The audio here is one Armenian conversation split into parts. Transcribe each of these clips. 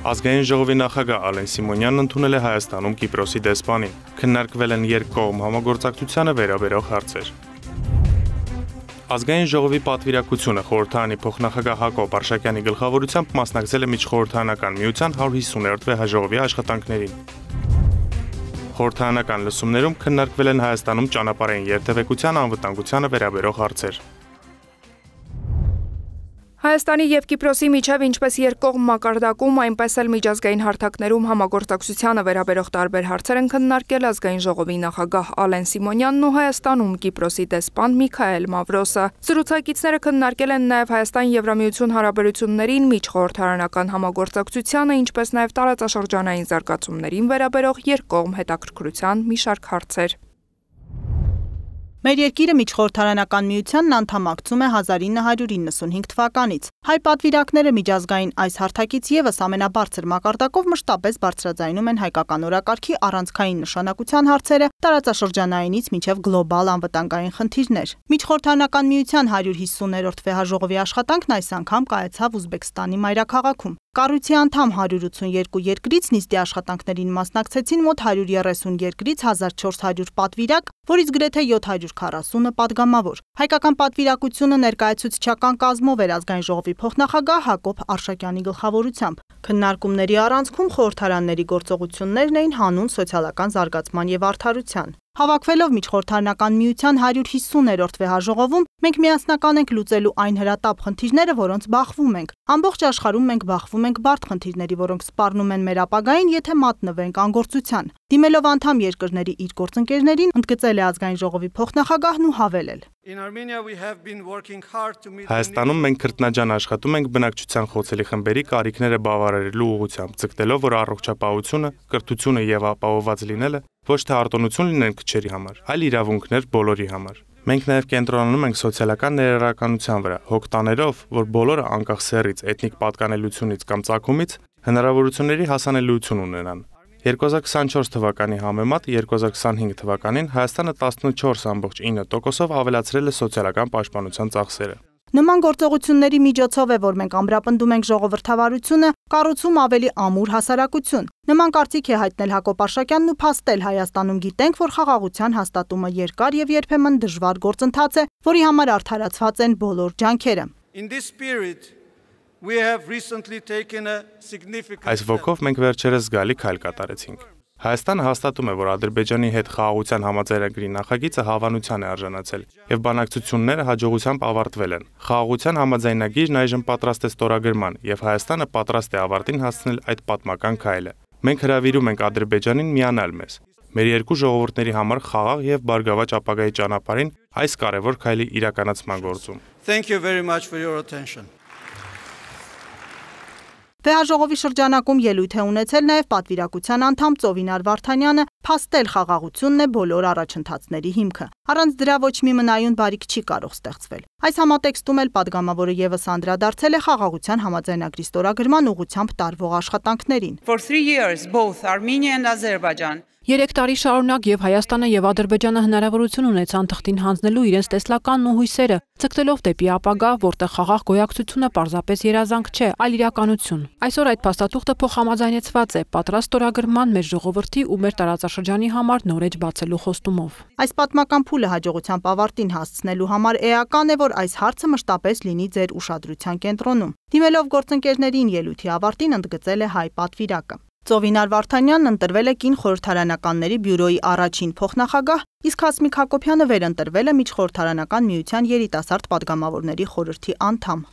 Ազգային ժողովի նախագահ Ալեն Սիմոնյանն ընդունել է Հայաստանում Կիպրոսի դեսպանին։ Քննարկվել են երկկողմ համագործակցությանը վերաբերող հարցեր։ Ազգային ժողովի պատվիրակությունը խորհրդարանի փոխնախագահ Հակոբ Արշակյանի գլխավորությամբ մասնակցել է միջխորհրդարանական միության 150-րդ վեհաժողովի աշխատանքներին։ Խորհրդարանական լսումներում քննարկվել են Հայաստանում ճանապարհային երթևեկության անվտանգությանը վերաբերող հարցեր։ Հայաստանի և Կիպրոսի միջև ինչպես երկկողմ մակարդակում, այնպես էլ միջազգային հարթակներում համագործակցությանը վերաբերող տարբեր հարցեր են քննարկել ազգային ժողովի նախագահ Ալեն Սիմոնյանն ու Հայաստանում Կիպրոսի դեսպան Միքայել Մավրոսը։ Զրուցակիցները քննարկել են նաև Հայաստան-Եվրամիություն հարաբերություններին, միջխորհրդարանական համագործակցությանը, ինչպես նաև տարածաշրջանային զարգացումներին վերաբերող երկկողմ հետաքրքրության մի շարք հարցեր։ Մեր երկիրը միջխորհրդարանական միությանն անդամակցում է 1995 թվականից։ Հայ պատվիրակները միջազգային այս հարթակից ևս ամենաբարձր մակարդակով մշտապես բարձրաձայնում են հայկական օրակարգի առանցքային նշանակության հարցերը, տարածաշրջանայինից մինչև գլոբալ անվտանգային խնդիրներ։ Միջխորհրդարանական միության 150-րդ վեհաժողովի աշխատանքն այս անգամ կայացավ Ուզբեկստանի մայրաքաղաքում։ Կառույցի անդամ 182 երկրից նիստի աշխատանքներին մասնակցեցին մոտ 130 երկրից 1400 պատվիրակ, որից գրեթե 740-ը պատգամավոր։ Հայկական պատվիրակությունը ներկայացուցչական կազմով էր ազգային ժողովի փոխնախագահ Հակոբ Արշակյանի գլխավորությամբ։ Քննարկումների առանցքում խորհրդարանների գործողություններն էին հանուն սոցիալական զարգացման և արդարության։ Հավաքվելով միջխորհրդարանական միության 150-րդ վեհաժողովում, մենք միասնական ենք լուծելու այն հրատապ խնդիրները, որոնց բախվում ենք։ Ամբողջ աշխարհում մենք բախվում ենք բարդ խնդիրների, որոնք սպառնում են մեր ապագային, եթե մատնվենք անգործության։ Դիմելով անդամ երկրների իր գործընկերներին, ընդգծել է ազգային ժողովի փոխնախագահն ու հավելել. Հայաստանում մենք քրտնաջան աշխատում ենք բնակչության խոցելի խմբերի կարիքները բավարարելու ուղղությամբ, ձգտելով, որ առողջապահությունը, կրթությունը եւ ապահովված լինելը ոչ թե արտոնություն լինեն քչերի համար, այլ իրավունքներ բոլորի համար։ Մենք նաև կենտրոնանում ենք սոցիալական ներառականության վրա, հոգ տաներով, որ բոլորը անկախ սեռից, էթնիկ պատկանելությունից կամ ծագումից հնարավորությունների հասանելիություն ունենան։ 2024 թվականի համեմատ 2025 թվականին Հայաստանը 14.9%-ով ավելացրել է սոցիալական պաշտպանության ծախսերը։ Նման գործողությունների միջոցով է, որ մենք ամրապնդում ենք ժողովրդավարությունը, կառուցում ավելի ամուր հասարակություն։ Նման կարծիք է հայտնել Հակոբ Արշակյանն ու փաստել Հայաստանում գիտենք, որ խաղաղության հաստատումը երկար եւ երբեմն դժվար գործընթաց է, որի համար արդարացված են բոլոր ջանքերը։ Այս ոգով մենք վերջերս զգալի քայլ կատարեցինք։ Հայաստանը հաստատում է, որ Ադրբեջանի հետ խաղաղության համաձայնագրի նախագիծը հավանության է արժանացել եւ բանակցությունները հաջողությամբ ավարտվել են։ Խաղաղության համաձայնագիրն այժմ պատրաստ է ստորագրման եւ Հայաստանը պատրաստ է ավարտին հասցնել այդ պատմական քայլը։ Մենք հրավիրում ենք Ադրբեջանին միանալ մեզ։ Մեր երկու ժողովուրդների համար խաղաղ եւ բարգավաճ ապագայի ճանապարհին այս կարևոր քայլի իրականացման գործում։ Վեհաժողովի շրջանակում ելույթ է ունեցել նաև պատվիրակության անդամ Ծովինար Վարդանյանը, փաստել խաղաղությունն է բոլոր առաջընթացների հիմքը։ Առանց դրա ոչ մի մնայուն բարիք չի կարող ստեղծվել։ Այս համատեքստում էլ падգամավորը ևս անդրադարձել է խաղաղության համաձայնագրի ստորագրման ուղղությամբ տարվող աշխատանքներին։ 3 տարի շարունակ եւ Հայաստանը եւ Ադրբեջանը հնարավորություն ունեցան թղթին հանձնելու իրենց տեսլականն ու հույսերը, ցկտելով դեպի ապագա, որտեղ խաղաղ գոյակցությունը պարզապես երազանք չէ, այլ իրականություն։ Այսօր այդ փաստաթուղթը փոխհամաձայնեցված է, պատրաստ ստորագրման մեր ժողովրդի ու մեր տարածաշրջանի համար նոր էջ բացելու խոստումով։ Այս պատմական փուլը հաջողությամբ ավարտին հասցնելու համար էական է, որ այս հարցը մշտապես լինի ձեր ուշադրության կենտրոնում։ Դիմելով գործընկերներին ելույթի ավարտին ընդգծել է հայ պատվիրակը։ Ծովինար Վարդանյանն ընտրվել է կին խորհրդարանականների բյուրոյի առաջին փոխնախագահ, իսկ Հասմիկ Հակոբյանը վերընտրվել է միջխորհրդարանական միության երիտասարդ падգամավորների խորհրդի անդամ։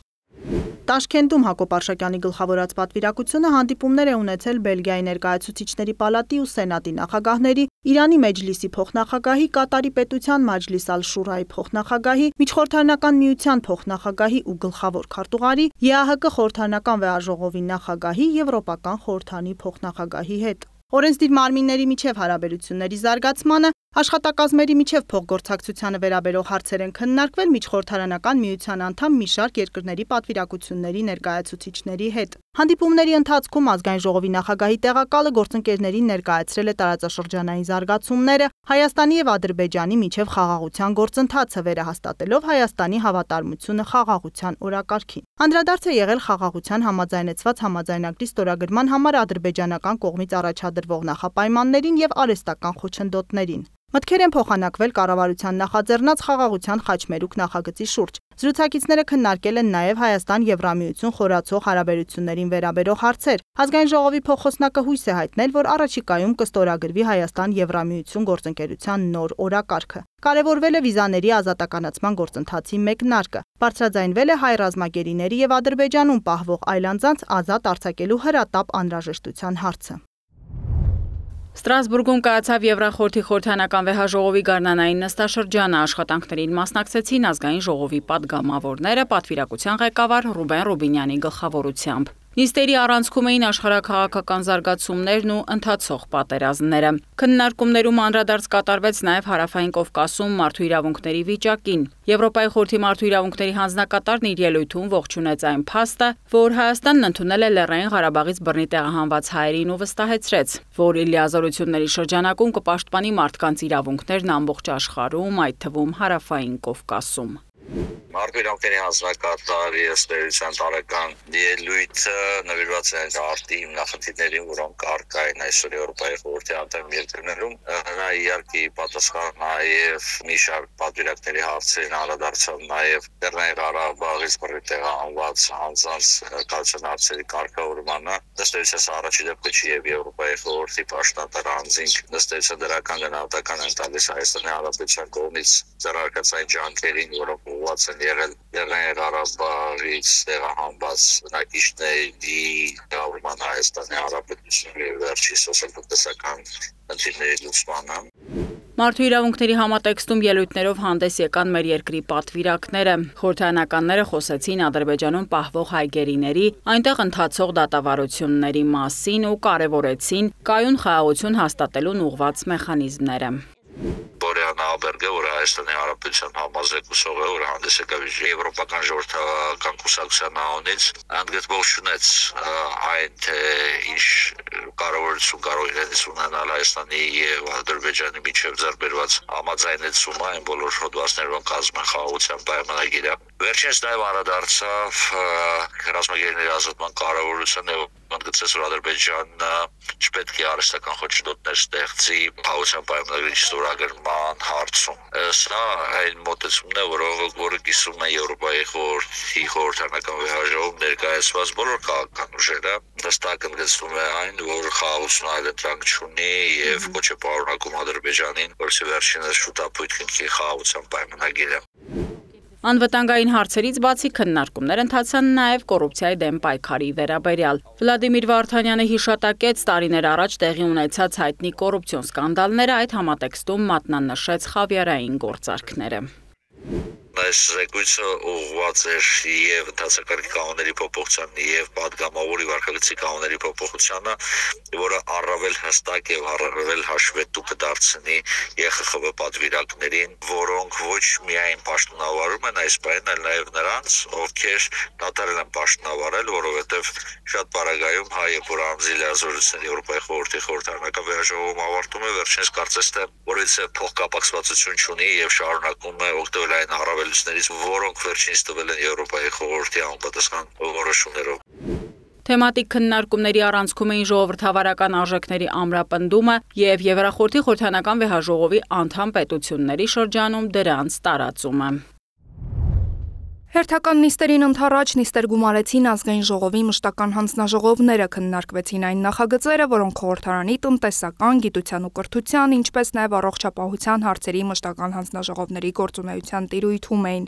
Տաշքենտում Հակոբ Արշակյանի գլխավորած պատվիրակությունը հանդիպումներ է ունեցել Բելգիայի ներկայացուցիչների պալատի ու սենատի նախագահների, Իրանի Մեջլիսի փոխնախագահի, Կատարի պետության Մաջլիս ալ-Շուրայի փոխնախագահի, միջխորհրդարանական միության փոխնախագահի ու գլխավոր քարտուղարի, ԵԱՀԿ խորհրդարանական վեհաժողովի նախագահի, Եվրոպական խորհրդանի փոխնախագահի հետ։ Օրենսդիր մարմինների միջև հարաբերությունների զարգացմանը, աշխատակազմերի միջև փոխգործակցությանը վերաբերող հարցեր են քննարկվել միջխորհրդարանական միության անդամ մի շարք երկրների պատվիրակությունների ներկայացուցիչների հետ։ Հանդիպումների ընթացքում ազգային ժողովի նախագահի տեղակալը գործընկերներին ներկայացրել է տարածաշրջանային զարգացումները, Հայաստանի եւ Ադրբեջանի միջև խաղաղության գործընթացը վերահաստատելով Հայաստանի հավատարմությունը խաղաղության օրակարգին։ Անդրադարձ է եղել խաղաղության համաձայնեցված համաձայնագրի ստորագրման համար ադրբեջանական կողմից առաջադրվող նախապայմաններին եւ արհեստական խոչընդոտներին։ Մտքեր են փոխանակվել կառավարության նախաձեռնած խաղաղության խաչմերուկ նախագծի շուրջ։ Զրուցակիցները քննարկել են նաև Հայաստան-Եվրամիություն խորացող հարաբերություններին վերաբերող հարցեր։ Ազգային ժողովի փոխոսնակը հույս է հայտնել, որ առաջիկայում կստորագրվի Հայաստան-Եվրամիություն գործընկերության նոր օրակարգը։ Կարևորվել է վիզաների ազատականացման գործընթացի մեկնարկը։ Բարձրաձայնվել է հայ ռազմագերիների եւ Ադրբեջանում պահվող այլանձանց ազատ արձակելու հրատապ անհրաժեշտության հարցը։ Ստրասբուրգում կայացավ Եվրախորհրդի խորհրդանական վեհաժողովի գարնանային նստաշրջանը, աշխատանքներին մասնակցեցին ազգային ժողովի պատգամավորները, պատվիրակության ղեկավար Ռուբեն Ռուբինյանի գլխավորությամբ։ Նիստերի առանցքում էին աշխարհաքաղաքական զարգացումներն ու ընթացող պատերազմները։ Քննարկումներում անդրադարձ կատարվեց նաև Հարավային Կովկասում մարդու իրավունքների վիճակին։ Եվրոպայի խորհրդի մարդու իրավունքների հանձնակատարն իր ելույթում ողջունեց այն փաստը, որ Հայաստանն ընդունել է Լեռնային Ղարաբաղից բռնի տեղահանված հայերին ու վստահեցրեց, որ լիազորությունների շրջանակում կպաշտպանի մարդկանց իրավունքներն ամբողջ աշխարհում, այդ թվում Հարավային Կովկասում։ Մարդու իրավունքների հանձնակատարի ըստ տարեկան ելույթը նվիրված է արտի հիմնախնդիրներին, որոնք առկա են այսօր Եվրոպայի խորհրդի անդամ երկրներում։ Նա իհարկե պատասխան նաև մի շարք պատվիրակների հարցերին անդրադարձավ նաև Լեռնային Ղարաբաղից բռնի տեղահանված անձանց կայուն հարցերի կարգավորմանը։ Ըստ առաջի դեպքը չի եւ Եվրոպայի խորհրդի պաշտոնատար անձինք ըստ դրական գնահատական են տալիս Հայաստանի Հանրապետության կողմից ձեռնարկած ջանքերին, որոնք ուղղված են եղել Լեռնային Ղարաբաղից տեղահանված բնակիչների գաղափարման Հայաստանի Հանրապետությունի վերջի սոցիալ-տնտեսական խնդիրների լուծմանը։ Մարդու իրավունքների համատեքստում ելույթներով հանդես եկան մեր երկրի պատվիրակները։ Խորհրդարանականները խոսեցին Ադրբեջանում պահվող հայ գերիների, այնտեղ ընթացող դատավարությունների մասին ու կարևորեցին կայուն խաղաղություն հաստատելուն ուղղված մեխանիզմները։ Բորյան Աբերգը, որ Հայաստանի Հանրապետության համազեկուցող է, որ հանդես եկավ Եվրոպական ժողովրդական կուսակցության անունից, ընդգծող չունեց այն, թե ինչ կարևորություն կարող իրենից ունենալ Հայաստանի եւ Ադրբեջանի միջև ձեռբերված համաձայնեցումը այն բոլոր հոդվածներով կազմեն խաղաղության պայմանագիրը։ Վերջինս նաև անդրադարձավ ռազմագերիների ազատման կարևորությանը եւ ընդգծեց, որ Ադրբեջանը չպետք է արհեստական խոչընդոտներ ստեղծի խաղաղության պայմանագրի ստորագրման հարցում։ Սա այն մոտեցումն է, որը կիսում է Եվրոպայի խորհրդի խորհրդանական վեհաժողովում ներկայացված բոլոր քաղաքական ուժերը։ Հստակ ընդգծվում է այն, որ խաղաղությունը այլընտրանք չունի եւ ոչ է պարունակում Ադրբեջանին, որովհետեւ վերջինս շուտապույտ կնքի խաղաղության պայմանագիրը։ Անվտանգային հարցերից բացի քննարկումներ ընթացան նաև կոռուպցիայի դեմ պայքարի վերաբերյալ։ Վլադիմիր Վարդանյանը հիշատակեց տարիներ առաջ տեղի ունեցած հայտնի կոռուպցիոն սկանդալները, այդ համատեքստում մատնանշեց խավիարային գործարքները։ Այս զեկույցը ուղղված էր եւ ընդհանրական կանոնների փոփոխության եւ պատգամավորի վարքագծի կանոնների փոփոխությանը, որը առավել հստակ եւ առավել հաշվետու կդարձնի ԵԽԽՎ պատվիրակներին, որոնք ոչ միայն պաշտոնավարում են այս բանին, այլ նաեւ նրանց, ովքեր դատարել են պաշտոնավարել, որովհետեւ շատ բարագայում հայ եւ Պորամզի լիազորությունների Եվրոպայի խորհրդի խորհրդարանական վեհաժողովում ավարտում է, վերջինս կարծես թե որից փոխկապակցվածություն չունի եւ շարունակում է օգտվել այն առավելություններից, որոնք վերջինս տվել են Եվրոպայի խորհրդի անպատասխան որոշումներով։ Թեմատիկ քննարկումների առանցքում էին ժողովրդավարական արժեքների ամրապնդումը եւ Եվրախորհրդի խորհրդանական վեհաժողովի անդամ պետությունների շրջանում դրանց տարածումը։ Հերթական նիստերին ընդառաջ նիստեր գումարեցին ազգային ժողովի մշտական հանձնաժողովները, քննարկվեցին այն նախագծերը, որոնք խորհրդարանի տնտեսական, գիտության ու կրթության, ինչպես նաև առողջապահության հարցերի մշտական հանձնաժողովների գործունեության տիրույթում էին։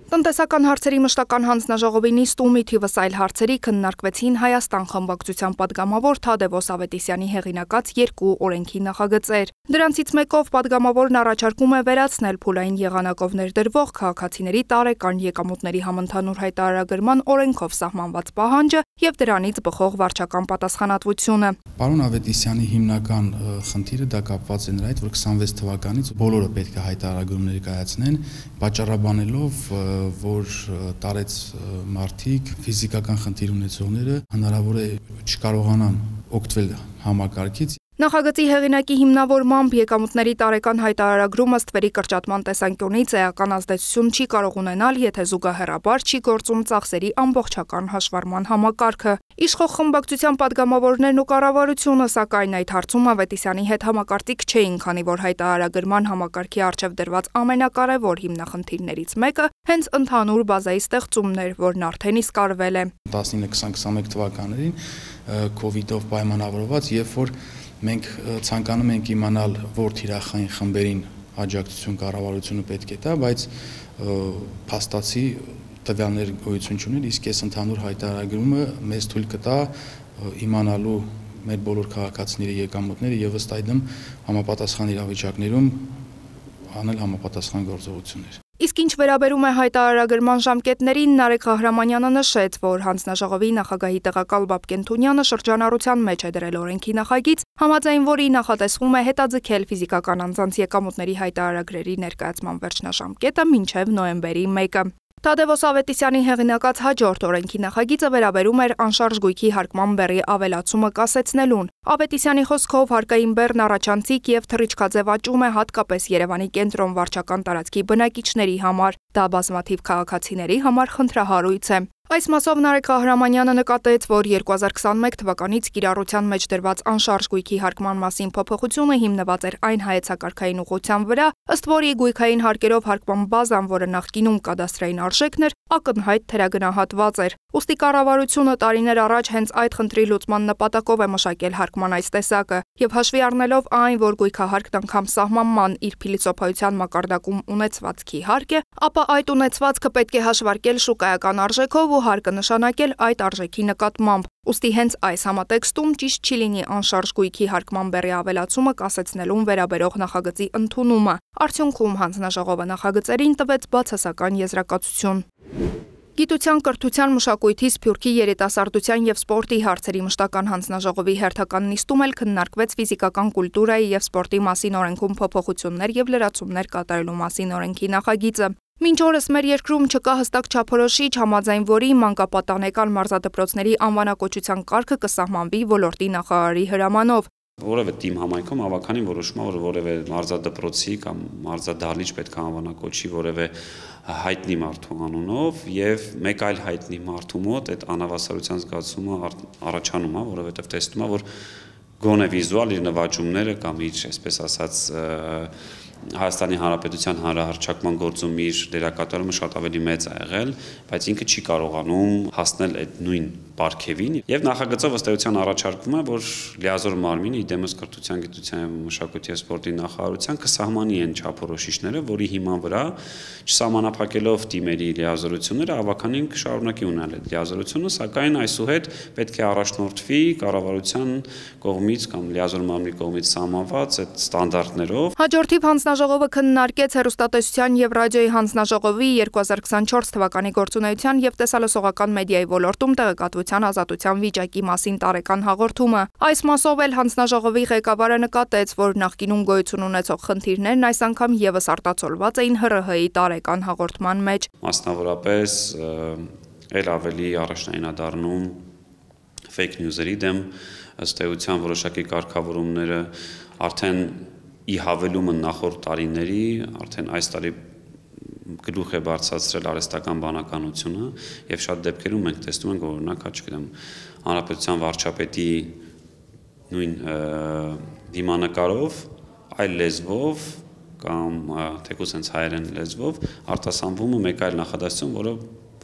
Տնտեսական հարցերի մշտական հանձնաժողովի նիստում ի թիվս այլ հարցերի քննարկվեցին Հայաստան խմբակցության պատգամավոր Թադևոս Ավետիսյանի հեղինակած 2 օրենքի նախագծեր։ Դրանցից մեկով պատգամավորն առաջարկում է վերացնել փուլային եղանակով ներդրվող քաղաքացիների տարեկան եկամուտների համընդհանուր հայտարարագրման օրենքով սահմանված պահանջը եւ դրանից բխող վարչական պատասխանատվությունը։ Պարոն Ավետիսյանի հիմնական խնդիրը դա կապված է նրա հետ, որ 26 թվականից բոլորը պետք է հայտարարագրումներ կայացնեն, պատճառաբանելով, որ տարեց մարդիկ, ֆիզիկական խնդիր ունեցողները հնարավոր է չկարողանան օգտվել համակարգից։ Նախագծի հեղինակի հիմնավորմամբ եկամուտների տարեկան հայտարարագրումը ստվերի կրճատման տեսանկյունից էական ազդեցություն չի կարող ունենալ, եթե զուգահեռաբար չի գործում ծախսերի ամբողջական հաշվառման համակարգը։ Իշխող խմբակցության падգամավորներն ու կառավարությունը, սակայն այդ հարցում Ավետիսյանի հետ համակարծիք չէին, քանի որ հայտարարագրման համակարգի առջև դրված ամենակարևոր հիմնախնդիրներից մեկը հենց ընդհանուր բազայի ստեղծումն էր, որն արդեն իսկ արվել է։ 19-20-21 թվականներին COVID-ով պայմանավորված, երբ որ մենք ցանկանում ենք իմանալ, որ թիրախային խմբերին աջակցություն կառավարությունը պետք է տա, բայց փաստացի տվյալներ գոյություն չունեն, իսկ այս ընդհանուր հայտարարագրումը մեզ թույլ կտա իմանալու մեր բոլոր քաղաքացիների եկամուտները եւ ըստ այդմ համապատասխան իրավիճակներում անել համապատասխան գործողություններ։ Իսկ ինչ վերաբերում է հայտարարագրման ժամկետներին, Նարեկ Ղահրամանյանը նշեց, որ հանձնաժողովի նախագահի տեղակալ Բաբկեն Թունյանը շրջանառության մեջ է դրել օրենքի նախագիծ, համաձայն որի նախատեսվում է հետաձգել ֆիզիկական անձանց եկամուտների հայտարարագրերի ներկայացման վերջնաժամկետը մինչև նոյեմբերի 1-ը։ Թադևոս Ավետիսյանի հեղինակած հաջորդ օրենքի նախագիծը վերաբերում էր անշարժ գույքի հարկման բեռի ավելացումը կասեցնելուն։ Ավետիսյանի խոսքով հարկային բեռն առաջանցիկ եւ թռիչքաձև աճում է հատկապես Երևանի կենտրոն վարչական տարածքի բնակիչների համար։ Դա բազմաթիվ քաղաքացիների համար խնդրահարույց է։ Այս մասով Նարեկ Ղահրամանյանը նկատեց, որ 2021 թվականից կիրառության մեջ դրված անշարժ գույքի հարկման մասին փոփոխությունը հիմնված էր այն հայեցակարգային ուղղության վրա, ըստ որի գույքային հարկերով հարկման բազան, որը նախկինում կադաստրային արժեքն էր, ակնհայտ թերագնահատված էր։ Ուստի կառավարությունը տարիներ առաջ հենց այդ խնդրի լուծման նպատակով է մշակել հարկման այս տեսակը, եւ հաշվի առնելով այն, որ գույքահարկն անգամ սահմանման իր փիլիսոփայության մակարդակում ունեցվածքի հարկ է, ապա այդ ունեցվածքը պետք է հաշվարկել շուկայական արժեքով ու հարկը նշանակել այդ արժեքի նկատմամբ։ Ուստի հենց այս համատեքստում ճիշտ չի լինի անշարժ գույքի հարկման բեռի ավելացումը կասեցնելուն վերաբերող նախագծի ընդունումը։ Արդյունքում հանձնաժողովը նախագծերին տվեց բացասական եզրակացություն։ Գիտության, կրթության, մշակույթի, սփյուռքի, երիտասարդության եւ սպորտի հարցերի մշտական հանձնաժողովի հերթական նիստում էլ քննարկվեց ֆիզիկական կուլտուրայի եւ սպորտի մասին օրենքում փոփոխություններ եւ լրացումներ կատարելու մասին օրենքի նախագիծը։ Մինչ օրս մեր երկրում չկա հստակ չափորոշիչ, համաձայն որի մանկապատանեկան մարզադպրոցների անվանակոչության կարգը կսահմանվի ոլորտի նախարարի հրամանով։ Որևէ թիմ համայնքում ավականին որոշում է, որ որևէ մարզադպրոցի կամ մարզադահլիճ պետք է անվանակոչի որևէ հայտնի մարդու անունով եւ մեկ այլ հայտնի մարդու մոտ այդ անհավասարության զգացումը առաջանում է, որովհետեւ տեսնում է, որ գոնե վիզուալ իր նվաճումները կամ իր, այսպես ասած, Հայաստանի Հանրապետության հանրահռչակման գործում իր դերակատարումը շատ ավելի մեծ է եղել, բայց ինքը չի կարողանում հասնել այդ նույն պարգևին եւ նախագծով ըստ էության առաջարկվում է, որ լիազոր մարմինը իդեմս կրթության, գիտության եւ մշակույթի եւ սպորտի նախարարության կսահմանի այն չափորոշիչները, որի հիման վրա չսահմանափակելով թիմերի լիազորությունները ավականին կշարունակի ունենալ այդ լիազորությունը, սակայն այսուհետ պետք է առաջնորդվի կառավարության կողմից կամ լիազոր մարմնի կողմից սահմանված այդ ստանդարտներով։ Հաջորդիվ հանձնաժողովը քննարկեց հեռուստատեսության եւ ռադիոյի հանձնաժողովի 2024 թվականի գործունեության եւ տեսալսողական մեդիայի ոլորտում տեղեկատվության ազատության վիճակի մասին տարեկան հաղորդումը։ Այս մասով էլ հանձնաժողովի ղեկավարը նկատեց, որ նախկինում գոյություն ունեցող խնդիրներն այս անգամ եւս արտացոլված էին ՀՌՀ-ի տարեկան հաղորդման մեջ։ Մասնավորապես ել ավելի առաջնային դառնում fake news-երի դեմ ըստ էության որոշակի կարգավորումները արդեն ի հավելումը նախորդ տարիների, արդեն այս տարի գլուխ է բարձրացրել արհեստական բանականությունը եւ շատ դեպքերում մենք տեսնում ենք, որ օրինակ, չգիտեմ, հանրապետության վարչապետի նույն դիմանկարով այլ լեզվով կամ թեկուզ հենց հայերեն լեզվով արտասանվում է մեկ այլ նախադասություն,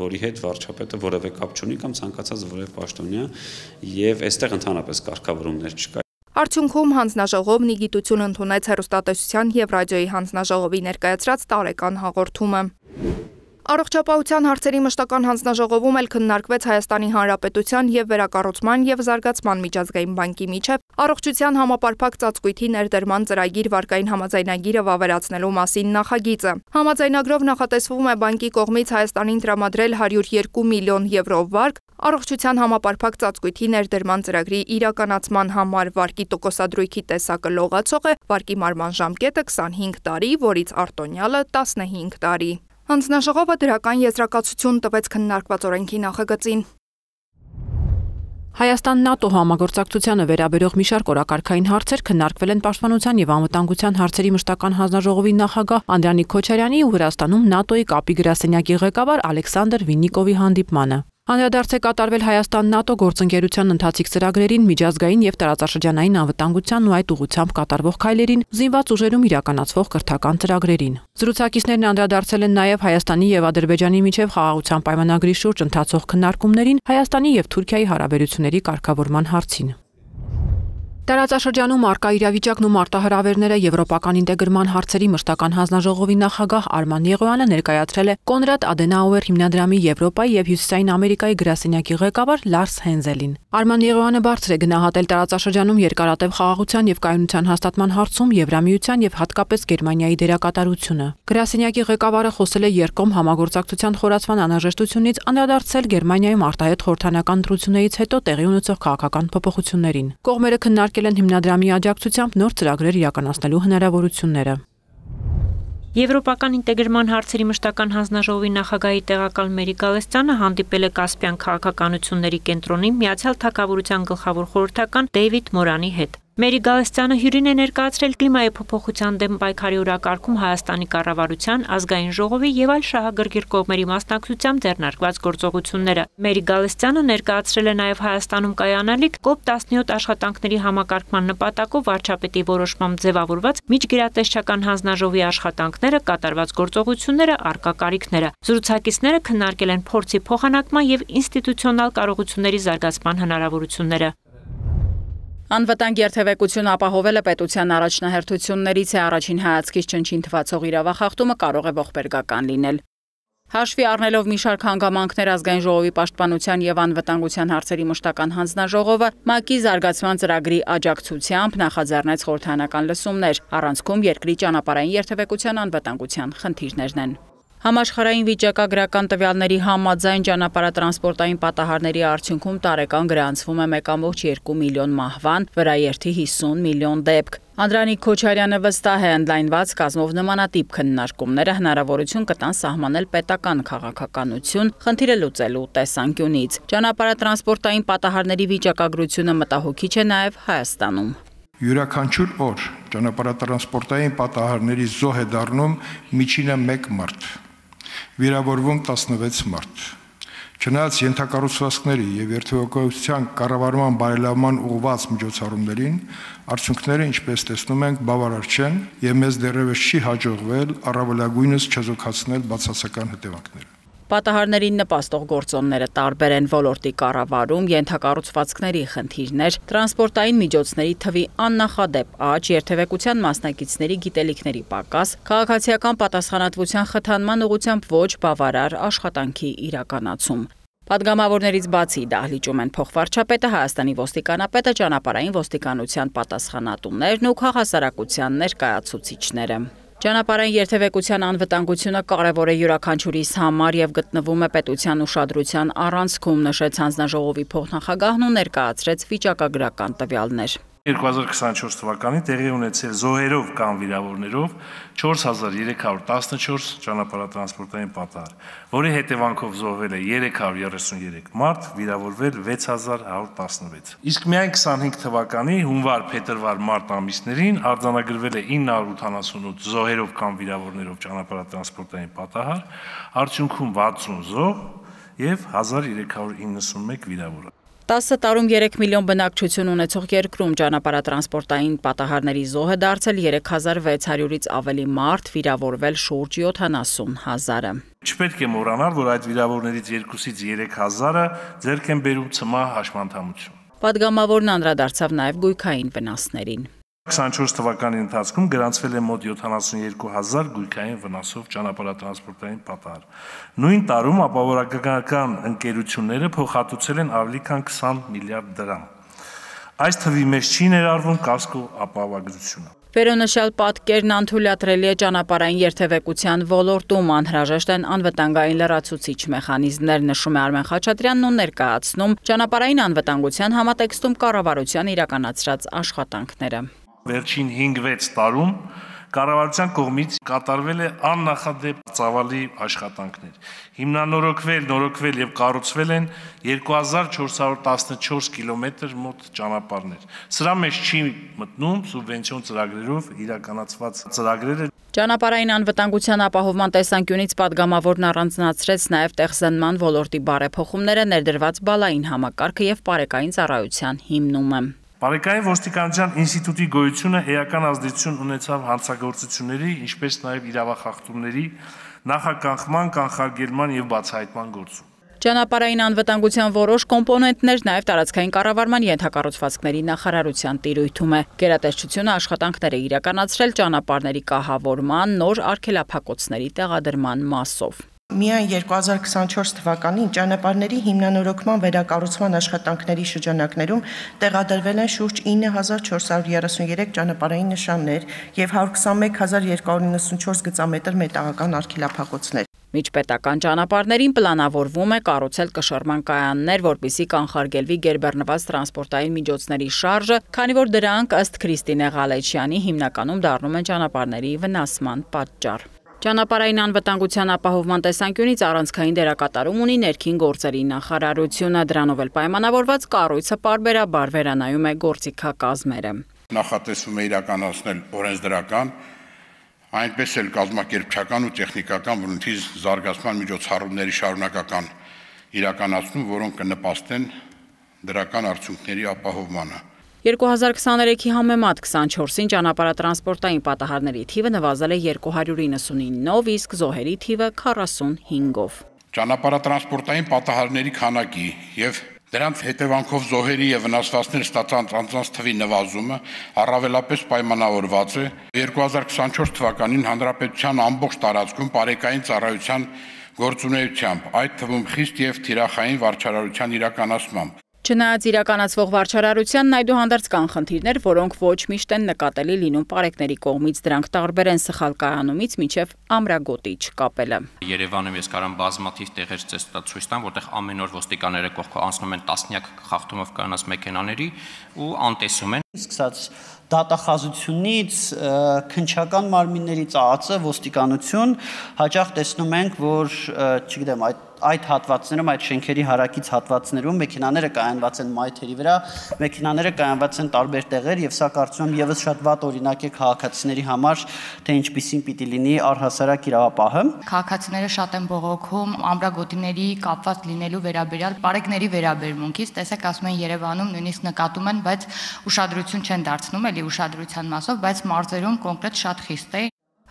որի հետ վարչապետը որևէ կապ չունի կամ ցանկացած որևէ պաշտոնյա եւ այստեղ ընդհանրապես կարգավորումներ չկա։ Արդյունքում հանձնաժողովն ի գիտություն ընդունեց հեռուստատեսության եւ ռադիոյի հանձնաժողովի ներկայացրած տարեկան հաղորդումը։ Առողջապահության հարցերի մշտական հանձնաժողովում էլ քննարկվեց Հայաստանի Հանրապետության եւ Վերակառուցման եւ Զարգացման միջազգային բանկի միջև առողջության համապարփակ ծածկույթի ներդրման ծրագիր վարկային համաձայնագիրը վավերացնելու մասին նախագիծը։ Համաձայնագրով նախատեսվում է բանկի կողմից Հայաստանին տրամադրել 102 միլիոն եվրո վարկ առողջության համապարփակ ծածկույթի ներդրման ծրագրի իրականացման համար։ Վարկի տոկոսադրույքի տեսակը լողացող է, վարկի մարման ժամկետը 25 տարի, որից արտոնյալը 15 տարի։ Հանձնաժողովը դրական եզրակացություն տվեց քննարկված օրենքի նախագծին։ Հայաստան-ՆԱՏՕ համագործակցությանը վերաբերող մի շարք օրակարգային հարցեր քննարկվել են Պաշտպանության եւ անվտանգության հարցերի մշտական հանձնաժողովի նախագահ Անդրանիկ Քոչարյանի ու Վրաստանում ՆԱՏՕ-ի կապի գրասենյակի ղեկավար Ալեքսանդր Վիննիկովի հանդիպմանը։ Անդրադարձ է կատարվել Հայաստան-ՆԱՏՕ գործընկերության ընթացիկ ծրագրերին, միջազգային եւ տարածաշրջանային անվտանգությանն ու այդ ուղղությամբ կատարվող քայլերին, զինված ուժերում իրականացվող կրթական ծրագրերին։ Զրուցակիցներն անդրադարձել են նաեւ Հայաստանի եւ Ադրբեջանի միջև խաղաղության պայմանագրի շուրջ ընթացող քննարկումներին, Հայաստանի եւ Թուրքիայի հարաբերությունների կարգավորման հարցին։ Տարածաշրջանում արկա իրավիճակն ու մարտահրավերները Եվրոպական ինտեգրման հարցերի մշտական հանձնաժողովի նախագահ Արման Եղոյանը ներկայացրել է Կոնրադ Ադենաուեր հիմնադրամի Եվրոպայի եւ Հյուսիսային Ամերիկայի գրասենյակի ղեկավար Լարս Հենզելին։ Արման Եղոյանը բարձր է գնահատել տարածաշրջանում երկարատև խաղաղության եւ կայունության հաստատման հարցում Եվրամիության եւ հատկապես Գերմանիայի դերակատարությունը։ Գրասենյակի ղեկավարը խոսել է երկկողմ համագործակցության խորացման անհրաժեշտությունից, անդրադարձել Գերմանիայում արտահայտ խորհրդանական ընտրություններից հետո տեղի ունեցող քաղաքական փոփոխություններին։ Կողմերը քննարկել են հիմնադրամի աջակցությամբ նոր ծրագրեր իրականացնելու հնարավորությունները։ Եվրոպական ինտեգրման հարցերի մշտական հանձնաժողովի նախագահի տեղակալ Մերի Գալստյանը հանդիպել է Կասպյան քաղաքականությունների կենտրոնի Միացյալ Թագավորության գլխավոր խորհրդական Դեյվիդ Մորանի հետ։ Մերի Գալստյանը հյուրին է ներկայացրել կլիմայի փոփոխության դեմ պայքարի օրակարգում Հայաստանի կառավարության, ազգային ժողովի եւ այլ շահագրգիռ կողմերի մասնակցությամբ ձեռնարկված գործողությունները։ Մերի Գալստյանը ներկայացրել է նաեւ Հայաստանում կայանալիք COP17 աշխատանքների համակարգման նպատակով վարչապետի որոշմամբ ձևավորված միջգերատեսչական հանձնաժողովի աշխատանքները, կատարված գործողությունները, արկա կարիքները։ Զրուցակիցները քննարկել են փորձի փոխանակման եւ ինստիտուցիոնալ կարողությունների զարգացման հնարավորությունները։ Անվտանգ երթևեկություն ապահովելը պետության առաջնահերթություններից է, առաջին հայացքից չնչին թվացող իրավախախտումը կարող է ողբերգական լինել։ Հաշվի առնելով մի շարք հանգամանքներ ազգային ժողովի պաշտպանության եւ անվտանգության հարցերի մշտական հանձնաժողովը ՄԱԿ-ի զարգացման ծրագրի աջակցությամբ նախաձեռնեց խորհրդանական լսումներ, առանցքում երկրի ճանապարհային երթևեկության անվտանգության խնդիրներն են։ Համաշխարհային վիճակագրական տվյալների համաձայն ճանապարհատրանսպորտային պատահարների արդյունքում տարեկան գրանցվում է 1.2 միլիոն մահվան, վրաերթի 50 միլիոն դեպք։ Անդրանիկ Քոչարյանը վստահ է ընդլայնված կազմով նմանատիպ քննարկումները հնարավորություն կտան սահմանել պետական քաղաքականություն, խնդիրը լուծելու տեսանկյունից։ Ճանապարհատրանսպորտային պատահարների վիճակագրությունը մտահոգիչ է նաև Հայաստանում։ Յուրաքանչյուր օր ճանապարհատրանսպորտային պատահարների զոհ է դառնում միջինը 1 մարդ, վիրավորվում 16 մարդ։ Չնայած ենթակառուցվածքների եւ երթևեկության կառավարման բարելավման ուղղված միջոցառումներին, արդյունքները, ինչպես տեսնում ենք, բավարար չեն եւ մեզ դեռևս չի հաջողվել առավելագույնս չեզոքացնել բացասական հետևանքները։ Պատահարներին նպաստող գործոնները տարբեր են ոլորտի կառավարում, ենթակառուցվածքների խնդիրներ, տրանսպորտային միջոցների թվի աննախադեպ աճ, երթևեկության մասնակիցների գիտելիքների պակաս, քաղաքացիական պատասխանատվության խթանման ուղղությամբ ոչ բավարար աշխատանքի իրականացում։ Պատգամավորներից բացի դահլիճում են փոխվարչապետը, Հայաստանի ոստիկանապետը, ճանապարհային ոստիկանության պատասխանատուներն ու քաղաքասարակության ներկայացուցիչները։ Ճանապարհային երթևեկության անվտանգությունը կարևոր է յուրաքանչյուրիս համար եւ գտնվում է պետության ուշադրության առանցքում, նշեց հանձնաժողովի փոխնախագահն ու ներկայացրեց վիճակագրական տվյալներ։ 2024 թվականին տեղի ունեցել զոհերով կամ վիրավորներով 4314 ճանապարհատրանսպորտային պատահար, որի հետևանքով զոհվել է 333 մարդ, վիրավորվել 6116։ Իսկ միայն 25 թվականի հունվար-փետրվար մարտ ամիսներին արձանագրվել է 988 զոհերով կամ վիրավորներով ճանապարհատրանսպորտային պատահար, արդյունքում 60 զոհ եւ 1391 վիրավոր։ 10 տարում 3 միլիոն բնակչություն ունեցող երկրում ճանապարհատրանսպորտային պատահարների զոհ է դարձել 3600-ից ավելի մարդ, վիրավորվել շուրջ 70,000-ը։ Չպետք է մոռանալ, որ այդ վիրավորներից 2-ից 3000-ը ձեռք են բերում ցմահ հաշմանդամություն։ Պատգամավորն անդրադարձավ նաև գույքային վնասներին։ 24 թվականի ընթացքում գրանցվել է մոտ 72000 գույքային վնասով ճանապարհատրանսպորտային պատահար։ Նույն տարում ապահովական ընկերությունները փոխհատուցել են ավելի քան 20 միլիարդ դրամ։ Այս թվի մեջ չի ներառվում կասկո ապահովագրությունը։ Վերոնշյալ պատկերն անթույլատրելի է ճանապարհային երթևեկության ոլորտում, անհրաժեշտ են անվտանգային լրացուցիչ մեխանիզմներ, նշում է Արմեն Խաչատրյանն ու ներկայացնում ճանապարհային անվտանգության համատեքստում կառավարության իրականացրած աշխատանքները։ Վերջին 5-6 տարում Կառավարության կողմից կատարվել է աննախադեպ ծավալի աշխատանքներ։ Հիմնանորոգվել եւ կառուցվել են 2414 կիլոմետր մոտ ճանապարհներ։ Սրա մեջ չի մտնում սուբվենցիոն ծրագրերով իրականացված ծրագրերը։ Ճանապարհային անվտանգության ապահովման տեսանկյունից падգամավորն առանձնացրեց նաև տեղզնման ոլորտի բարեփոխումները, ներդրված բալային համակարգը եւ բարեկային ծառայության հիմնումը։ Բարեկային ոստիկանության ինստիտուտի գոյությունը էական ազդեցություն ունեցավ հանցագործությունների, ինչպես նաև իրավախախտումների նախականխման, կանխարգելման եւ բացահայտման գործում։ Ճանապարհային անվտանգության որոշ կոմպոնենտներ նաև տարածքային կառավարման ենթակառուցվածքների նախարարության տիրույթում է։ Գերատեսչությունը աշխատանքներ է իրականացրել ճանապարհների կահավորման, նոր արգելափակոցների տեղադրման մասով։ Միայն 2024 թվականին ճանապարհների հիմնանորոգման վերակառուցման աշխատանքների շրջանակներում տեղադրվել են շուրջ 9433 ճանապարհային նշաններ եւ 121294 գծամետր մետաղական արգելափակոցներ։ Միջպետական ճանապարհներին պլանավորվում է կառուցել կշռման կայաններ, որպեսզի կանխարգելվի գերբեռնված տրանսպորտային միջոցների շարժը, քանի որ դրանք ըստ Քրիստինե Ղալեչյանի հիմնականում դառնում են ճանապարհների վնասման պատճառ։ Ճանապարհային անվտանգության ապահովման տեսանկյունից առանցքային դերակատարում ունի ներքին գործերի նախարարությունը, դրանով էլ պայմանավորված կառույցը պարբերաբար վերանայում է գործիքակազմերը։ Նախատեսվում է իրականացնել օրենսդրական, այնպես էլ կազմակերպչական ու տեխնիկական բնույթի զարգացման միջոցառումների շարունակական իրականացում, որոնք կնպաստեն դրական արդյունքների ապահովմանը։ 2023-ի համեմատ 24-ին ճանապարհատրանսպորտային պատահարների թիվը նվազել է 299-ով, իսկ զոհերի թիվը 45-ով։ Ճանապարհատրանսպորտային պատահարների քանակի եւ դրանց հետևանքով զոհերի եւ վնասվածքներ ստացած անձանց թվի նվազումը առավելապես պայմանավորված է 2024 թվականին հանրապետության ամբողջ տարածքում բարեկային ծառայության գործունեությամբ, այդ թվում խիստ եւ թիրախային վարչարարության իրականացմամբ։ Չնայած իրականացվող վարչարարությանն այդուհանդերձ կան խնդիրներ, որոնք ոչ միշտ են նկատելի լինում պարեկների կողմից, դրանք տարբեր են սխալ կայանումից մինչև ամրագոտի չկապելը։ Երևանում ես կարամ բազմաթիվ տեղեր ցույց տամ, որտեղ ամեն օր ոստիկանները կողքը անցնում են տասնյակ խախտումով կանած մեքենաների ու անտեսում են։ Սկսած դատախազությունից քննչական մարմինների ծածը ոստիկանություն հաճախ տեսնում ենք, որ չգիտեմ, այդ հատվածներում, այդ շենքերի հարակից հատվածներում մեքենաները կայանված են մայթերի վրա, մեքենաները կայանված են տարբեր տեղեր եւ սա կարծում եմ եւս շատ վատ օրինակ է քաղաքացիների համար, թե ինչպիսին պիտի լինի առհասարակ իրավապահը։ Քաղաքացիները շատ են բողոքում ամրագոտիների կապված լինելու վերաբերյալ պարեկների վերաբերմունքից, տեսեք ասում են Երևանում նույնիսկ նկատում են, բայց ուշադրություն չեն դարձնում, էլի ուշադրության մասով, բայց մարզերում կոնկրետ շատ խիստ է։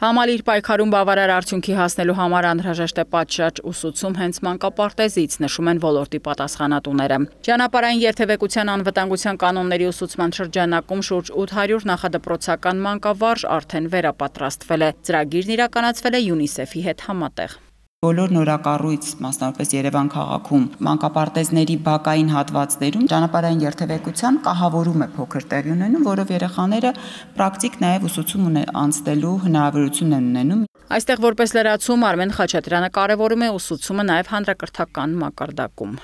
Համալիր պայքարում բավարար արդյունքի հասնելու համար անհրաժեշտ է պատշաճ ուսուցում հենց մանկապարտեզից, նշում են ոլորտի պատասխանատուները։ Ճանապարհային երթևեկության անվտանգության կանոնների ուսուցման շրջանակում շուրջ 800 նախադպրոցական մանկավարժ արդեն վերապատրաստվել է։ Ծրագիրն իրականացվել է ՅՈՒՆԻՍԵՖ-ի հետ համատեղ։ Բոլոր նորակառույց, մասնավորապես Երևան քաղաքում, մանկապարտեզների բակային հատվածներում ճանապարհային երթևեկության կահավորում է փոքր տեղի ունենում, որով երեխաները պրակտիկ նաև ուսուցում անցնելու հնարավորություն են ունենում։ Այստեղ որպես լրացում Արմեն Խաչատրյանը կարևորում է ուսուցումը նաև հանրակրթական մակարդակում։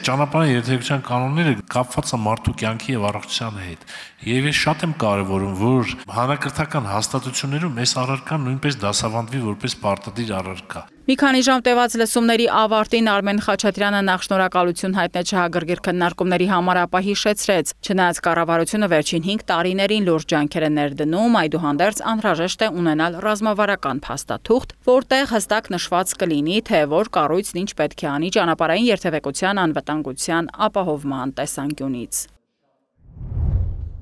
Ճանապարհային երթևեկության կանոնները կապված են մարդու կյանքի եւ առողջության հետ։ Եվ ես շատ եմ կարևորում, որ հանրակրթական հաստատություններում այս առարկան նույնպես դասավանդվի որպես պարտադիր առարկա։ Մի քանի ժամ տևած լսումների ավարտին Արմեն Խաչատրյանը նախ շնորհակալություն հայտնեց շահագրգիռ քննարկումների համար, ապա հիշեցրեց, չնայած կառավարությունը վերջին 5 տարիներին լուրջ ջանքեր է ներդնում, այդուհանդերձ անհրաժեշտ է ունենալ ռազմավարական փաստաթուղթ, որտեղ հստակ նշված կլինի, թե որ կառույցն ինչ պետք է անի ճանապարհային երթևեկության անվտանգության ապահովման տեսանկյունից։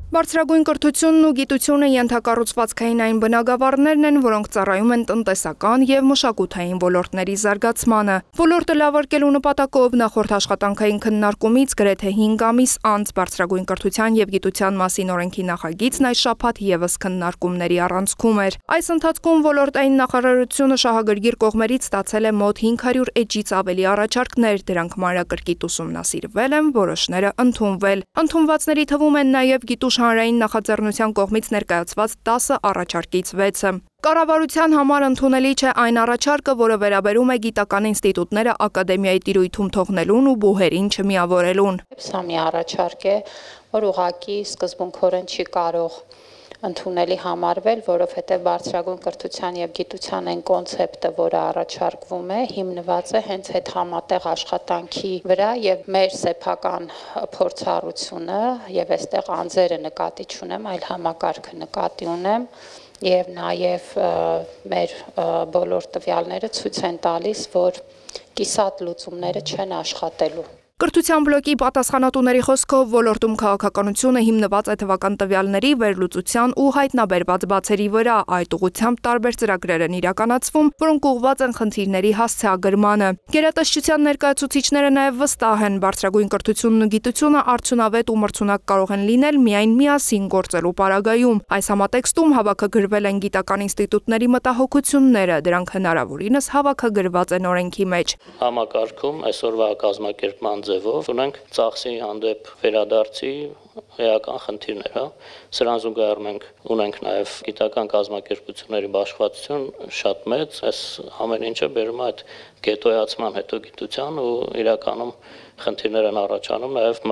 Բարձրագույն կրթությունն ու գիտությունը ենթակառուցվածքային այն բնագավառներն են, որոնք ծառայում են տնտեսական եւ մշակութային ոլորտների զարգացմանը։ Ոլորտը լավարկելու նպատակով նախորդ աշխատանքային քննարկումից գրեթե 5 ամիս անց բարձրագույն կրթության եւ գիտության մասին օրենքի նախագիծն այս շաբաթ եւս քննարկումների առանցքում էր։ Այս ընթացքում ոլորտային նախարարությունը շահագրգիռ կողմերից ստացել է մոտ 500 էջից ավելի առաջարկներ, դրանք մանրակրկիտ ուսումնասիրվել են, որոշները ընդունվել։ Ընդունվածների թվում են նաեւ հանրային նախաձեռնության կողմից ներկայացված 10 առաջարկից 6-ը։ Կառավարության համար ընդունելի չէ այն առաջարկը, որը վերաբերում է գիտական ինստիտուտները ակադեմիայի տիրույթում թողնելուն ու բուհերին չմիավորելուն։ Սա մի առաջարկ է, որ ուղղակի սկզբունքորեն չի կարող ընդունելի համարվել, որովհետև բարձրագույն կրթության եւ գիտության այն կոնցեպտը, որը առաջարկվում է, հիմնված է հենց այդ համատեղ աշխատանքի վրա եւ մեր սեփական փորձառությունը եւ այստեղ անձերը նկատի չունեմ, այլ համակարգը նկատի ունեմ եւ նաեւ մեր բոլոր տվյալները ցույց են տալիս, որ կիսատ լուծումները չեն աշխատելու։ Կրթության բլոկի պատասխանատուների խոսքով ոլորտում քաղաքականությունը հիմնված է թվական տվյալների, վերլուծության ու հայտնաբերված բացերի վրա, այդ ուղղությամբ տարբեր ծրագրեր են իրականացվում, որոնք ուղղված են խնդիրների հասցեագրմանը։ Գերատեսչության ներկայացուցիչները նաև վստահ են, բարձրագույն կրթությունն ու գիտությունը արդյունավետ ու մրցունակ կարող են լինել միայն միասին գործելու պարագայում։ Այս համատեքստում հավաքագրվել են գիտական ինստիտուտների մտահոգությունները, դրանք հնարավորինս հավաքագրված են օրենքի մեջ։ Համակարգում այսօրվա կազմակերպման ձևով ունենք ծախսի հանդեպ վերադարձի էական խնդիրներ, սրան զուգահեռ մենք ունենք նաև գիտական կազմակերպությունների բաշխվածություն շատ մեծ, այս ամեն ինչը բերում է այդ գետոյացման հետո գիտության ու իրականում խնդիրներ են առաջանում նաև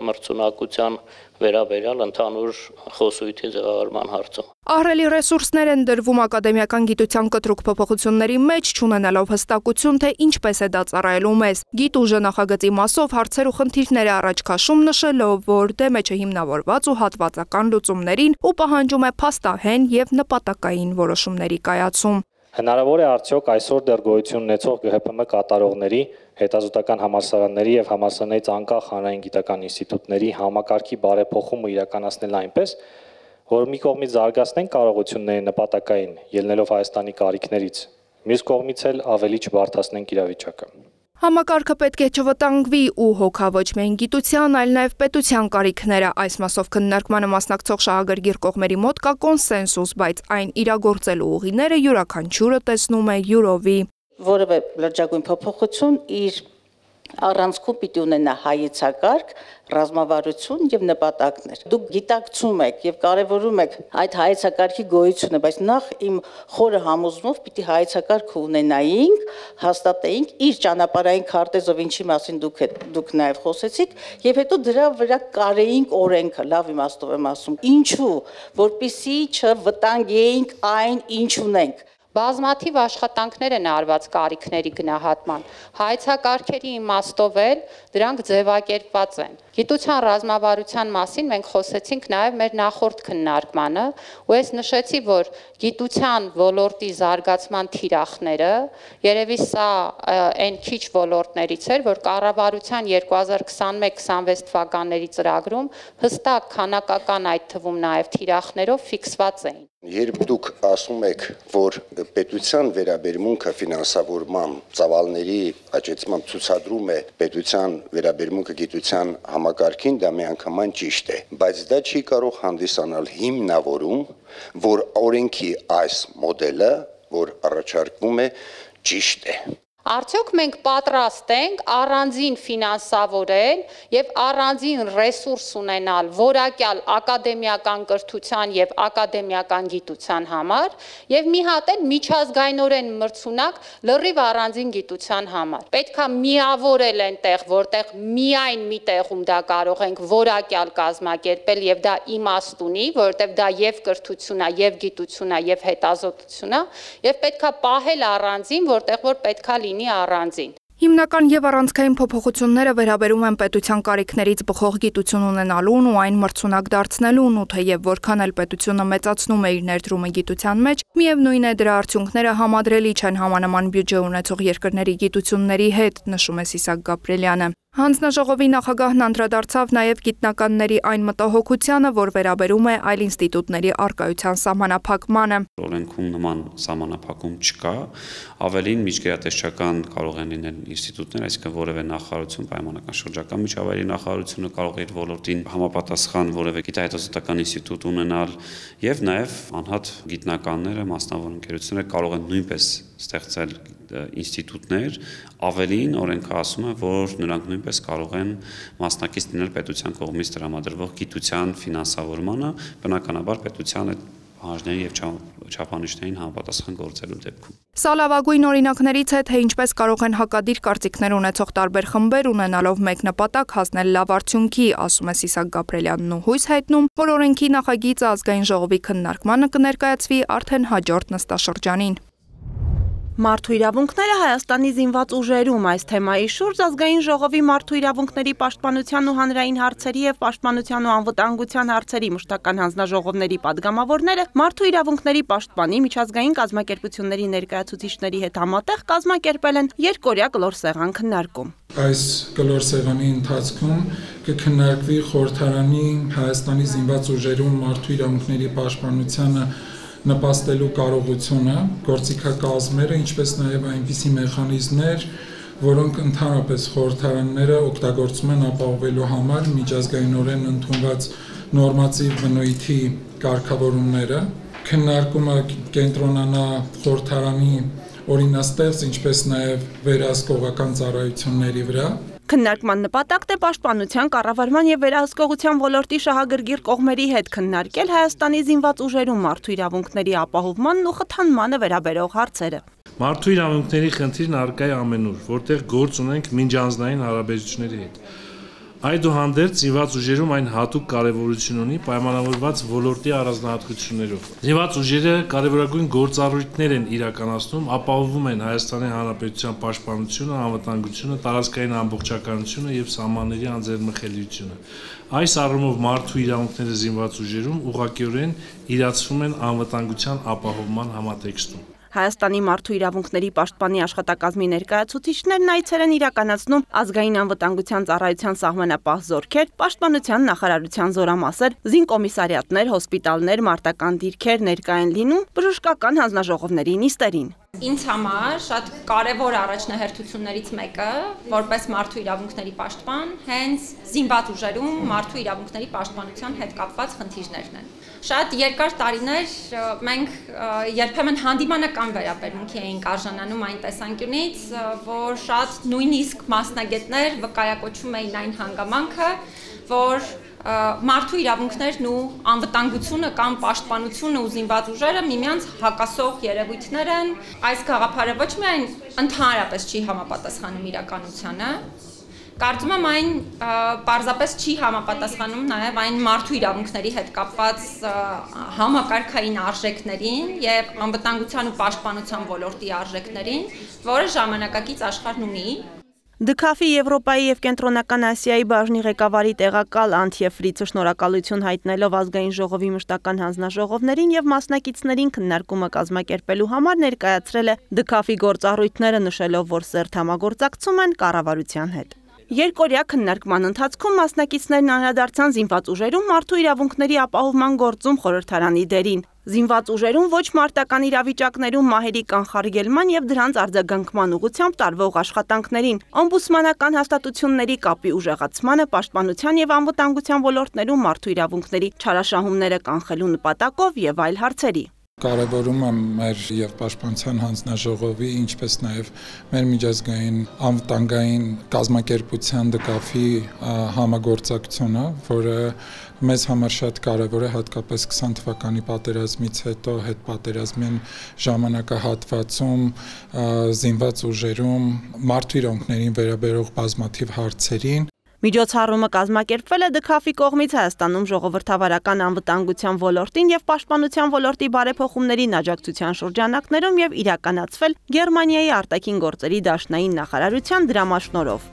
մրցունակության վերաբերյալ ընդհանուր խոսույթի ձևավորման հարցում։ Ահռելի ռեսուրսներ են դրվում ակադեմիական գիտության կտրուկ փոփոխությունների մեջ, չունենալով հստակություն, թե ինչպես է դա ծառայելու մեզ։ Գիտ ուժը նախագծի մասով հարցեր ու խնդիրներ է առաջ քաշում, նշելով, որ դեմեջը հիմնավորված ու հատվածական լուծումներին ու պահանջում է փաստահեն եւ նպատակային որոշումների կայացում։ Հնարավոր է արդյոք այսօր դեռ գոյություն ունեցող ԳՀՊՄ կատարողների, հետազոտական համալսարանների եւ համալսարաններից անկախ հանրային գիտական ինստիտուտների համակարգի բարեփոխումը իրականացնել այնպես, որ մի կողմից զարգացնենք կարողությունների նպատակային, ելնելով Հայաստանի կարիքներից, մյուս կողմից էլ ավելի չբարդացնենք իրավիճակը։ Համակարգը պետք է չվտանգվի ու հոգա ոչ միայն գիտության, այլ նաև պետության կարիքները։ Այս մասով քննարկմանը մասնակցող շահագրգիռ կողմերի մոտ կա կոնսենսուս, բայց այն իրագործելու ուղիները յուրաքանչյուրը տեսնում է յուրովի։ Որևէ լրջագույն փոփոխություն իր առանցքում պիտի ունենա հայեցակարգ, ռազմավարություն եւ նպատակներ։ Դուք գիտակցում եք եւ կարեւորում եք այդ հայեցակարգի գոյությունը, բայց նախ իմ խորը համոզմունքով պիտի հայեցակարգ ունենայինք, հաստատեինք իր ճանապարհային քարտեզով, ինչի մասին դուք նաեւ խոսեցիք, եւ հետո դրա վրա կարեինք օրենքը, լավ իմաստով եմ ասում։ Ինչու, որպեսզի չվտանգեինք այն, ինչ ունենք։ Բազմաթիվ աշխատանքներ են արված կարիքների գնահատման, հայեցակարգերի իմաստով էլ դրանք ձևակերպված են։ Գիտության ռազմավարության մասին մենք խոսեցինք նաև մեր նախորդ քննարկմանը, ու ես նշեցի, որ գիտության ոլորտի զարգացման թիրախները, երևի սա այն քիչ ոլորտներից էր, որ կառավարության 2021-26 թվականների ծրագրում հստակ քանակական այդ թվում նաև թիրախներով ֆիքսված էին։ Երբ դուք ասում եք, որ պետության վերաբերմունքը ֆինանսավորման ծավալների աճեցմամբ ցուցադրում է պետության վերաբերմունքը գիտության համակարգին, դա միանգամայն ճիշտ է, բայց դա չի կարող հանդիսանալ հիմնավորում, որ օրենքի այս մոդելը, որ առաջարկվում է, ճիշտ է։ Արդյոք մենք պատրաստ ենք առանձին ֆինանսավորել եւ առանձին ռեսուրս ունենալ որակյալ ակադեմիական կրթության եւ ակադեմիական գիտության համար եւ մի հատ էլ միջազգայինորեն մրցունակ լրիվ առանձին գիտության համար։ Պետքա միավորել այնտեղ, որտեղ միայն մի տեղում դա կարող ենք որակյալ կազմակերպել եւ դա իմաստ ունի, որովհետեւ դա եւ կրթություն է, եւ գիտություն է, եւ հետազոտություն է, եւ պետքա պահել առանձին, որտեղ որ պետքա լինի առանձին։ Հիմնական եւ առանցքային փոփոխությունները վերաբերում են պետության կարիքներից բխող գիտություն ունենալուն ու այն մրցունակ դարձնելուն, ու թեև որքան էլ պետությունը մեծացնում է իր ներդրումը գիտության մեջ, միևնույն է դրա արդյունքները համադրելի չեն համանման բյուջե ունեցող երկրների գիտությունների հետ, նշում է Սիսակ Գաբրելյանը։ Հանձնաժողովի նախագահն անդրադարձավ նաև գիտնականների այն մտահոգությանը, որ վերաբերում է այլ ինստիտուտների առկայության սահմանափակմանը։ Օրենքում նման սահմանափակում չկա, ավելին միջգերատեսչական կարող են լինել ինստիտուտներ, այսինքն որևէ նախարարություն, պայմանական շրջական միջավայրի նախարարությունը կարող է իր ոլորտին համապատասխան որևէ գիտահետազոտական ինստիտուտ ունենալ, եւ նաև անհատ գիտնականները, մասնավոր ընկերությունները կարող են նույնպես ստեղծել ինստիտուտներ, ավելին օրենքը ասում է, որ նրանք նույնպես կարող են մասնակից լինել պետության կողմից տրամադրվող գիտության ֆինանսավորմանը, բնականաբար պետության այդ պահանջներին եւ չափանիշներին համապատասխան գործելու դեպքում։ Սա լավագույն օրինակներից է, թե ինչպես կարող են հակադիր կարծիքներ ունեցող տարբեր խմբեր ունենալով մեկ նպատակ հասնել լավ արդյունքի, ասում է Սիսակ Գաբրելյանն ու հույս հայտնում, որ օրենքի նախագիծը ազգային ժողովի քննարկմանը կներկայացվի արդեն հաջորդ նստաշրջանին։ Մարդու իրավունքները Հայաստանի զինված ուժերում այս թեմայի շուրջ ազգային ժողովի մարդու իրավունքների պաշտպանության ու հանրային հարցերի եւ պաշտպանության ու անվտանգության հարցերի մշտական հանձնաժողովների падգամավորները մարդու իրավունքների պաշտպանի միջազգային կազմակերպությունների ներկայացուցիչների հետ համատեղ կազմակերպել են երկօրյա կլոր-սեղան քննարկում։ Այս կլոր-սեղանի ընթացքում կքննարկվի խորհրդարանի Հայաստանի զինված ուժերում մարդու իրավունքների պաշտպանությանը նպաստելու կարողությունը, գործիքակազմերը, ինչպես նաև այնպիսի մեխանիզմներ, որոնք ընդհանրապես խորհրդարանները օգտագործում են ապահովելու համար միջազգայինորեն ընդունված նորմատիվ բնույթի կարգավորումները, քննարկումը կենտրոնանա խորհրդարանի օրինաստեղծ, ինչպես նաև վերահսկողական ծառայությունների վրա։ Քննարկման նպատակն է պաշտպանության, կառավարման եւ վերահսկողության ոլորտի շահագրգիռ կողմերի հետ քննարկել Հայաստանի զինված ուժերում մարդու իրավունքների ապահովմանն ու խթանմանը վերաբերող հարցերը։ Մարդու իրավունքների խնդիրն առկա է ամենուր, որտեղ գործ ունենք մինջանձնային հարաբերությունների հետ։ Այդուհանդերձ զինված ուժերում այն հատուկ կարևորություն ունի պայմանավորված ոլորտի առանձնահատկություններով։ Զինված ուժերը կարևորագույն գործառույթներ են իրականացնում, ապահովում են Հայաստանի Հանրապետության պաշտպանությունը, անվտանգությունը, տարածքային ամբողջականությունը եւ սահմանների անձեռնմխելիությունը։ Այս առումով մարդու իրավունքները զինված ուժերում ուղղակիորեն իրացվում են անվտանգության ապահովման համատեքստում։ Հայաստանի մարդու իրավունքների պաշտպանի աշխատակազմի ներկայացուցիչներն այցեր են իրականացնում ազգային անվտանգության ծառայության սահմանապահ զորքեր, պաշտպանության նախարարության զորամասեր, զինկոմիսարիատներ, հոսպիտալներ, մարտական դիրքեր ներկա են լինում բժշկական հանձնաժողովների նիստերին։ Ինձ համար շատ կարևոր առաջնահերթություններից մեկը, որպես մարդու իրավունքների պաշտպան, հենց զինված ուժերում մարդու իրավունքների պաշտպանության հետ կապված խնդիրներն են։ Շատ երկար տարիներ մենք երբեմն հանդիմանական վերաբերմունքի էինք արժանանում այն տեսանկյունից, որ շատ նույնիսկ մասնագետներ վկայակոչում էին այն հանգամանքը, որ մարդու իրավունքներն ու անվտանգությունը կամ պաշտպանությունը ու զինված ուժերը միմյանց հակասող երևույթներ են։ Այս գաղափարը ոչ միայն ընդհանրապես չի համապատասխանում իրականությանը, կարծում եմ այն պարզապես չի համապատասխանում նաև այն մարդու իրավունքների հետ կապված համակարգային արժեքներին եւ անվտանգության ու պաշտպանության ոլորտի արժեքներին, որը ժամանակակից աշխարհն ունի։ ԴՔԱՖ-ի Եվրոպայի եւ Կենտրոնական Ասիայի բաժնի ղեկավարի տեղակալ Անթիե Ֆրիցը շնորհակալություն հայտնելով ազգային ժողովի մշտական հանձնաժողովներին եւ մասնակիցներին քննարկումը կազմակերպելու համար ներկայացրել է ԴՔԱՖ-ի գործառույթները, նշելով, որ սերտ համագործակցում են կառավարության հետ։ Երկօրյա քննարկման ընթացքում մասնակիցներն անդրադարձան զինված ուժերում մարդու իրավունքների ապահովման գործում խորհրդարանի դերին։ Զինված ուժերում ոչ մարտական իրավիճակներում մահերի կանխարգելման եւ դրանց արձագանքման ուղղությամբ տարվող աշխատանքներին, օմբուդսմանական հաստատությունների կապի ուժեղացմանը, պաշտպանության եւ անվտանգության ոլորտներում մարդու իրավունքների չարաշահումները կանխելու նպատակով եւ այլ հարցերի։ Կարևորում եմ մեր եւ պաշտպանության հանձնաժողովի, ինչպես նաեւ մեր միջազգային անվտանգային կազմակերպության ԴԿԱՖ-ի համագործակցությունը, որը մեզ համար շատ կարևոր է, հատկապես 20 թվականի պատերազմից հետո հետպատերազմյան ժամանակահատվածում զինված ուժերում մարդու իրավունքներին վերաբերող բազմաթիվ հարցերին։ Միջոցառումը կազմակերպվել է ԴՔԱՖ-ի կողմից Հայաստանում ժողովրդավարական անվտանգության ոլորտին եւ պաշտպանության ոլորտի բարեփոխումներին աջակցության շրջանակներում եւ իրականացվել Գերմանիայի արտաքին գործերի դաշնային նախարարության դրամաշնորհով։